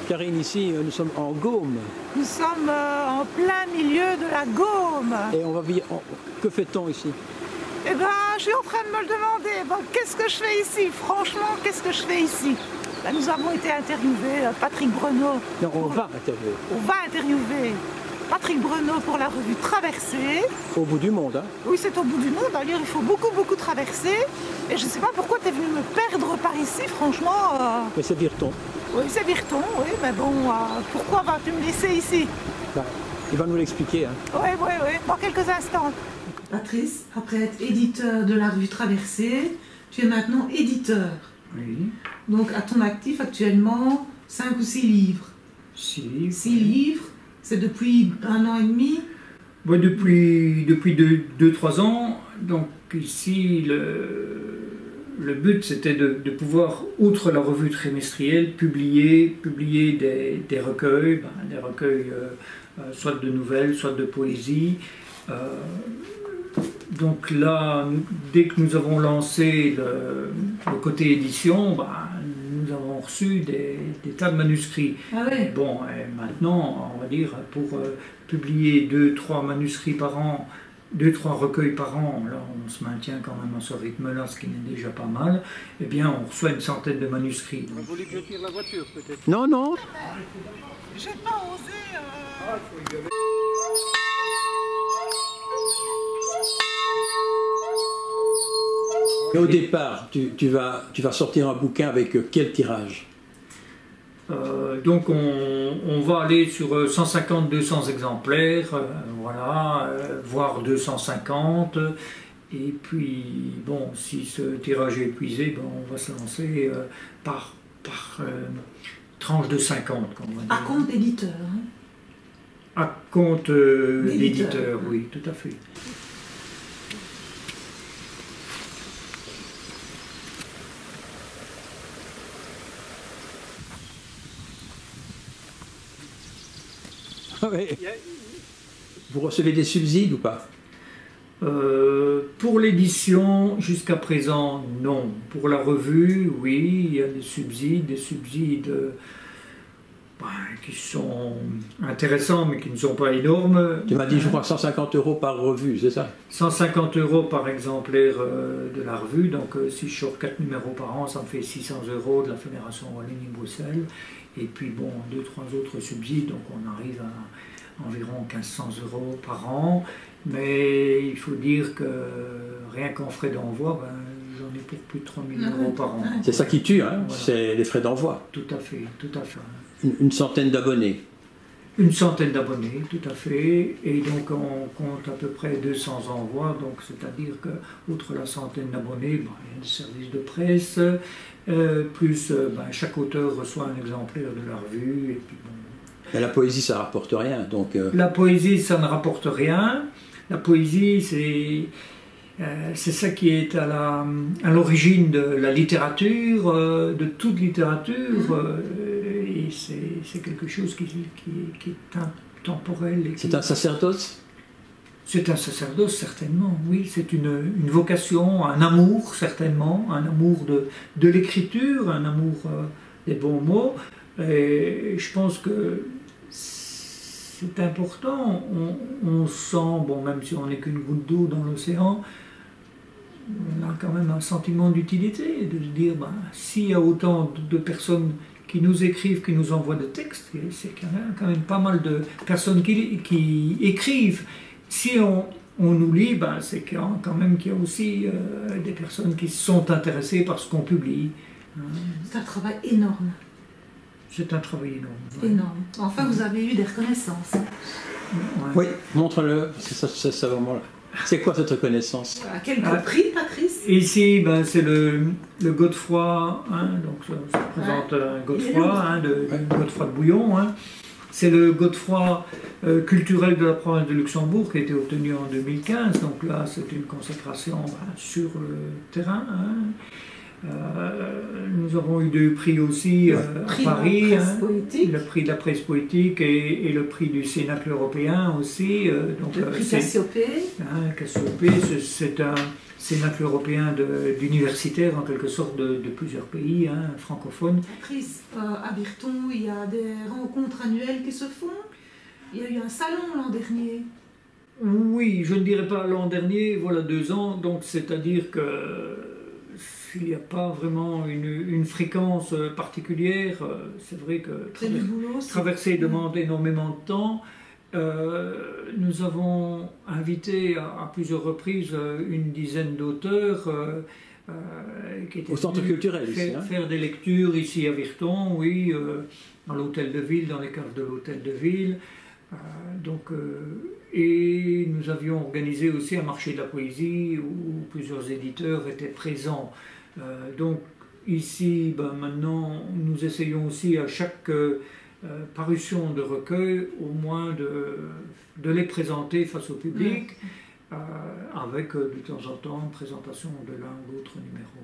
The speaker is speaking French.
Karine, ici, nous sommes en Gaume. Nous sommes en plein milieu de la Gaume. Et on va vivre. Que fait-on ici? Eh bien, je suis en train de me le demander. Bon, qu'est-ce que je fais ici? Franchement, qu'est-ce que je fais ici? Ben, nous avons été interviewés, Patrick Breneau. Non, on va interviewer. On va interviewer Patrick Breneau pour la revue Traversée. Au bout du monde, hein? Oui, c'est au bout du monde. D'ailleurs, il faut beaucoup traverser. Et je ne sais pas pourquoi tu es venu me perdre par ici, franchement. Mais c'est Virton. Oui, c'est Virton, oui, mais bon, pourquoi vas-tu me laisser ici? Ben, il va nous l'expliquer, hein? Oui, dans quelques instants. Patrice, après être éditeur de la revue Traversée, tu es maintenant éditeur. Oui. Donc, à ton actif actuellement, 5 ou 6 livres. 6 livres. 6 livres, c'est depuis 1 an et demi? Bon, depuis 2-3 ans. Donc ici, le but c'était de pouvoir, outre la revue trimestrielle, publier des recueils, des recueils soit de nouvelles, soit de poésie. Donc là, dès que nous avons lancé le côté édition, nous avons reçu des tas de manuscrits. Ah ouais. Bon, et maintenant, on va dire, pour publier 2-3 manuscrits par an, 2-3 recueils par an, là on se maintient quand même à ce rythme-là, ce qui n'est déjà pas mal, eh bien on reçoit une centaine de manuscrits. Vous voulez que je tire la voiture peut-être? Non, non. J'ai pas osé. Et au départ, tu vas sortir un bouquin avec quel tirage? Donc on va aller sur 150-200 exemplaires, voilà, voire 250. Et puis bon, si ce tirage est épuisé, on va se lancer par tranche de 50. Comme on va dire. À compte d'éditeur. Hein? À compte d'éditeur, oui, tout à fait. Oui. Vous recevez des subsides ou pas? Pour l'édition, jusqu'à présent, non. Pour la revue, oui, il y a des subsides qui sont intéressants, mais qui ne sont pas énormes. Tu m'as dit, je crois, 150 € par revue, c'est ça? 150 € par exemplaire de la revue. Donc, si je sors 4 numéros par an, ça me fait 600 € de la Fédération Wallonie-Bruxelles. Et puis, bon, 2-3 autres subsides, donc on arrive à environ 1500 € par an. Mais il faut dire que rien qu'en frais d'envoi, j'en ai pour plus de 3000 € par an. C'est ça qui tue, hein? Voilà. C'est les frais d'envoi. Tout à fait, tout à fait. Une centaine d'abonnés. Une centaine d'abonnés, tout à fait. Et donc on compte à peu près 200 envois, donc c'est-à-dire que, outre la centaine d'abonnés, il y a des services de presse, plus chaque auteur reçoit un exemplaire de la revue. Et puis, Mais la poésie, ça rapporte rien, donc... La poésie, ça ne rapporte rien. La poésie, c'est ça qui est à l'origine de la littérature, de toute littérature, et c'est quelque chose qui est intemporel. C'est un sacerdoce? C'est un sacerdoce, certainement, oui. C'est une vocation, un amour, certainement, un amour de l'écriture, un amour des bons mots. Et je pense que c'est important. On sent, bon, même si on n'est qu'une goutte d'eau dans l'océan, on a quand même un sentiment d'utilité, de se dire, s'il y a autant de personnes qui nous écrivent, qui nous envoient des textes, c'est qu'il y a quand même pas mal de personnes qui écrivent. Si on nous lit, c'est quand même qu'il y a aussi des personnes qui sont intéressées par ce qu'on publie. C'est un travail énorme. C'est un travail énorme. Ouais. Énorme. Enfin, vous avez eu des reconnaissances. Ouais. Oui, montre-le, c'est vraiment là. C'est quoi cette reconnaissance? À quel prix, Patrice? Ici, c'est le Godefroy, donc ça représente un Godefroy, Godefroy de Bouillon. C'est le Godefroy culturel de la province de Luxembourg qui a été obtenu en 2015. Donc là, c'est une consécration sur le terrain. Nous avons eu 2 prix aussi à Paris, le prix de la presse poétique et le prix du Cénacle européen aussi. Donc, le prix Cassiopée. Cassiopée, Cénacle européen d'universitaires, en quelque sorte, de plusieurs pays francophones. Patrice, à Virton, il y a des rencontres annuelles qui se font. Il y a eu un salon l'an dernier. Oui, je ne dirais pas l'an dernier, voilà 2 ans, donc c'est-à-dire que s'il n'y a pas vraiment une fréquence particulière, c'est vrai que traverser demande énormément de temps. Nous avons invité à plusieurs reprises une dizaine d'auteurs qui étaient au centre culturel ici, faire des lectures ici à Virton, oui, dans l'hôtel de ville, dans les caves de l'hôtel de ville. Et nous avions organisé aussi un marché de la poésie où plusieurs éditeurs étaient présents. Donc ici, maintenant, nous essayons aussi à chaque parution de recueil, au moins de les présenter face au public, avec de temps en temps une présentation de l'un ou l'autre numéro.